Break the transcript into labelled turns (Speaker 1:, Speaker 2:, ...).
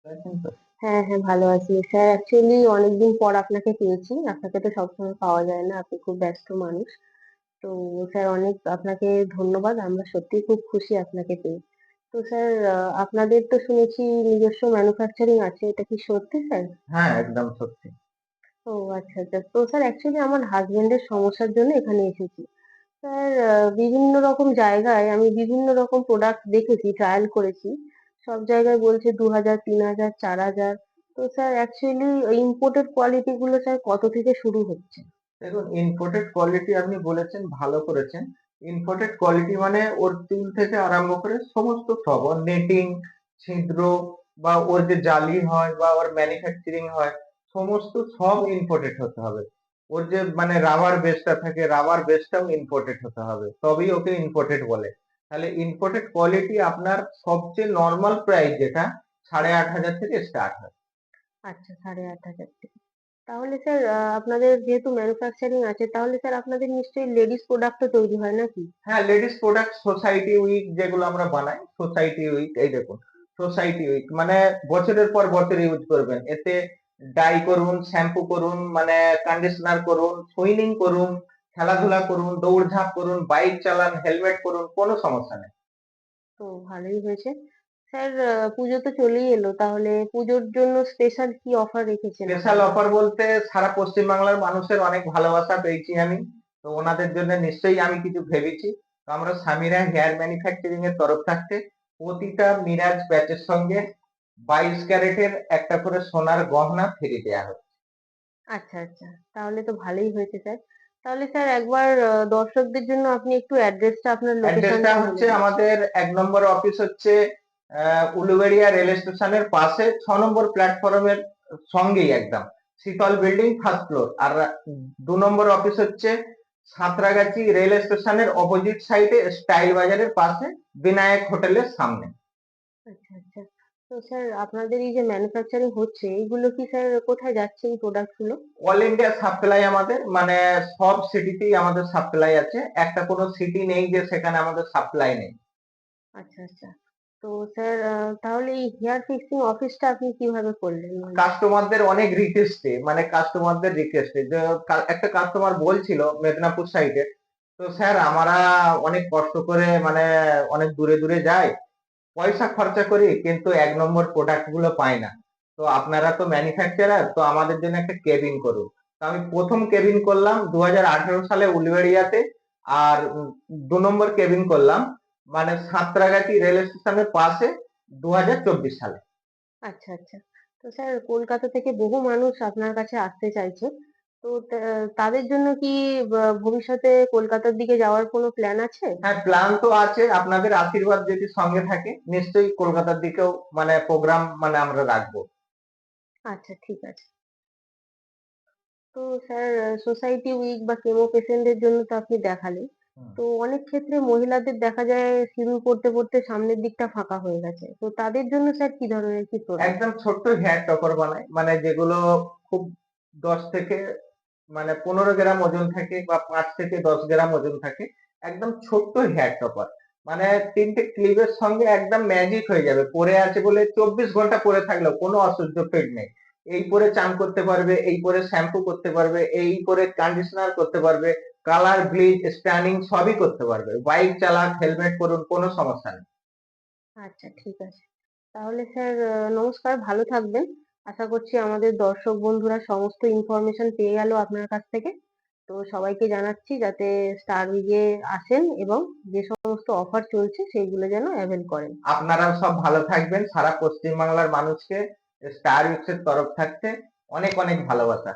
Speaker 1: আছেন তো?
Speaker 2: হ্যাঁ, হ্যাঁ, ভালো আছি। স্যার অ্যাকচুয়ালি অনেকদিন পর আপনাকে পেয়েছি। আপনাকে তো সবসময় পাওয়া যায় না। আপনি খুব ব্যস্ত মানুষ। তো স্যার অনেক আপনাকে ধন্যবাদ। আমরা সত্যিই খুব খুশি আপনাকে পেয়ে। তো স্যার আপনাদের তো শুনেছি নিজস্ব ম্যানুফ্যাকচারিং আছে। এটা কি সত্যি স্যার?
Speaker 1: হ্যাঁ, একদম সত্যি।
Speaker 2: ও আচ্ছা, আচ্ছা। তো স্যার অ্যাকচুয়ালি আমার হাসব্যান্ডের সমস্যার জন্য এখানে এসেছি। স্যার বিভিন্ন রকম জায়গায় আমি বিভিন্ন রকম প্রোডাক্ট দেখেছি, ট্রায়াল করেছি। সব জায়গায় বলছে ২,০০০, ৩,০০০, ৪,০০০। তো স্যার অ্যাকচুয়ালি ইম্পোর্টেড কোয়ালিটি গুলো স্যার কত থেকে শুরু হচ্ছে?
Speaker 1: দেখুন, ইম্পোর্টেড কোয়ালিটি আপনি বলেছেন, ভালো করেছেন। ইম্পোর্টেড কোয়ালিটি মানে ওর তুল থেকে আরম্ভ করে সমস্ত সব ওর নেটিং, ছিদ্র বা ওর যে জালি হয় বা ওর ম্যানুফ্যাকচারিং হয়, সমস্ত সব ইম্পোর্টেড হতে হবে। ওর যে মানে রাবার বেসটা থাকে, রাবার বেসটাও ইম্পোর্টেড হতে হবে, তবেই ওকে ইম্পোর্টেড বলে। তাহলে ইম্পোর্টেড কোয়ালিটি আপনার সবচেয়ে নর্মাল প্রাইস যেটা 8,500 থেকে স্টার্ট হয়।
Speaker 2: আচ্ছা, ৮,৫০০ থেকে। তাহলে স্যার আপনাদের যেহেতু ম্যানুফ্যাকচারিং আছে তাহলে স্যার আপনাদের নিশ্চয়ই লেডিস প্রোডাক্টও তৈরি হয় নাকি?
Speaker 1: হ্যাঁ, লেডিস প্রোডাক্ট সোসাইটি উইক যেগুলো আমরা বানাই, সোসাইটি উইক এই দেখুন, সোসাইটি উইক মানে বছরের পর বছর ইউজ করবেন। এতে ডাই করুন, শ্যাম্পু করুন, মানে কন্ডিশনার করুন, সুইমিং করুন, খেলাধুলা করুন, দৌড়ঝাঁপ করুন, বাইক চালান, হেলমেট করুন, কোনো সমস্যা নেই।
Speaker 2: তো ভালোই হয়েছে। স্যার পুজো তো চলেই এলো। তাহলে পুজোর জন্য স্পেশাল কি অফার রেখেছেন
Speaker 1: স্পেশাল
Speaker 2: আপনারা?
Speaker 1: অফার বলতে সারা পশ্চিম বাংলার মানুষের অনেক ভালোবাসা পেয়েছি আমি। তো ওনাদের জন্য নিশ্চয়ই আমি কিছু ভেবেছি। তো আমরা সামিরা হেয়ার ম্যানুফ্যাকচারিং এর তরফ থাকতে প্রতিটা মিরাজ ব্যাচের সঙ্গে 22 ক্যারেটের একটা করে সোনার গহনা ফ্রি দেয়া হচ্ছে।
Speaker 2: আচ্ছা, আচ্ছা। তাহলে তো ভালোই হয়েছে স্যার। তাহলে স্যার একবার দর্শকদের জন্য আপনি একটু অ্যাড্রেসটা আপনার
Speaker 1: অ্যাড্রেসটা
Speaker 2: লোকেশনটা বলে
Speaker 1: হচ্ছে
Speaker 2: দিন।
Speaker 1: আমাদের ১ নম্বর অফিস হচ্ছে উলুবেড়িয়া রেল স্টেশনের পাশে ৬ নম্বর প্ল্যাটফর্মের সঙ্গেই একদম। শীতল বিল্ডিং ফার্স্ট ফ্লোর। আর ২ নম্বর অফিস হচ্ছে সাঁতরাগাছি রেল স্টেশনের অপোজিট সাইডে স্টাইল বাজারের পাশে বিনায়ক হোটেলের সামনে।
Speaker 2: আচ্ছা, আচ্ছা। তো স্যার আপনাদের এই যে ম্যানুফ্যাকচারিং হচ্ছে এইগুলো কি স্যার কোথায় যাচ্ছে এই প্রোডাক্ট গুলো?
Speaker 1: অল ইন্ডিয়া সাপ্লাই আমাদের, মানে সব সিটিতেই আমাদের সাপ্লাই আছে। একটা কোনো সিটি নেই যে সেখানে আমাদের সাপ্লাই নেই।
Speaker 2: আচ্ছা, আচ্ছা। তো স্যার তাহলে এই হেয়ার ফিক্সিং অফিসটা আপনি কিভাবে করলেন? মানে
Speaker 1: কাস্টমারদের অনেক রিকোয়েস্টে, মানে কাস্টমারদের রিকোয়েস্টে যে একটা কাস্টমার বলছিল মেদিনীপুর সাইডে, তো স্যার আমরা অনেক কষ্ট করে মানে অনেক দূরে দূরে যাই, পয়সা খরচা করি কিন্তু ১ নম্বর প্রোডাক্ট গুলো পাই না। তো আপনারা তো ম্যানুফ্যাকচারার, তো আমাদের জন্য একটা কেবিন করুন। তো আমি প্রথম কেবিন করলাম ২০১৮ সালে উলুবেড়িয়াতে। আর ২ নম্বর কেবিন করলাম মানে সাঁতরাগাছি রেল স্টেশনের পাশে ২০২৪ সালে।
Speaker 2: আচ্ছা, আচ্ছা। তো স্যার কলকাতা থেকে বহু মানুষ আপনার কাছে আসতে চাইছে। তো তাদের জন্য কি ভবিষ্যতে কলকাতার দিকে যাওয়ার কোনো প্ল্যান আছে?
Speaker 1: হ্যাঁ, প্ল্যান তো আছে। আপনাদের আশীর্বাদ যদি সঙ্গে থাকে নিশ্চয়ই কলকাতার দিকেও মানে প্রোগ্রাম মানে আমরা রাখবো।
Speaker 2: আচ্ছা, ঠিক আছে। তো স্যার সোসাইটি উইক বা কেমো পেশেন্টদের জন্য তো আপনি দেখালেন।
Speaker 1: হুম।
Speaker 2: তো অনেক ক্ষেত্রে মহিলাদের দেখা যায় শিডিউল করতে, করতে সামনের দিকটা ফাঁকা হয়ে গেছে। তো তাদের জন্য স্যার কি ধরনের কি প্রোডাক্ট?
Speaker 1: একদম ছোট্ট হেয়ার টপার বানাই, মানে যেগুলো খুব ১০ থেকে মানে ১৫ গ্রাম ওজন থাকে বা ৫ থেকে ১০ গ্রাম ওজন থাকে। একদম ছোট্ট হেয়ার টপার। মানে ৩ টে ক্লিপের সঙ্গে একদম ম্যাজিক হয়ে যাবে। পরে আছে বলে ২৪ ঘন্টা পরে থাকলেও কোনো অসহ্য ফিল নেই। এই পরে চান করতে পারবে, এই পরে শ্যাম্পু করতে পারবে, এই পরে কন্ডিশনার করতে পারবে, কালার, ব্লিচ, স্ট্যানিং সবই করতে পারবে। বাইক চালাক, হেলমেট পরুন, কোনো সমস্যা নেই।
Speaker 2: আচ্ছা, ঠিক আছে। তাহলে স্যার নমস্কার, ভালো থাকবেন। আশা করছি আমাদের দর্শক বন্ধুরা সমস্ত ইনফরমেশন পেয়ে গেল আপনার কাছ থেকে। তো সবাইকে জানাচ্ছি যাতে স্টার উইকে আসেন এবং যে সমস্ত অফার চলছে সেইগুলো যেন অ্যাভেল করেন।
Speaker 1: আপনারাও সব ভালো থাকবেন। সারা পশ্চিম বাংলার মানুষকে স্টার উইকস এর তরফ থাকতে অনেক অনেক ভালোবাসা।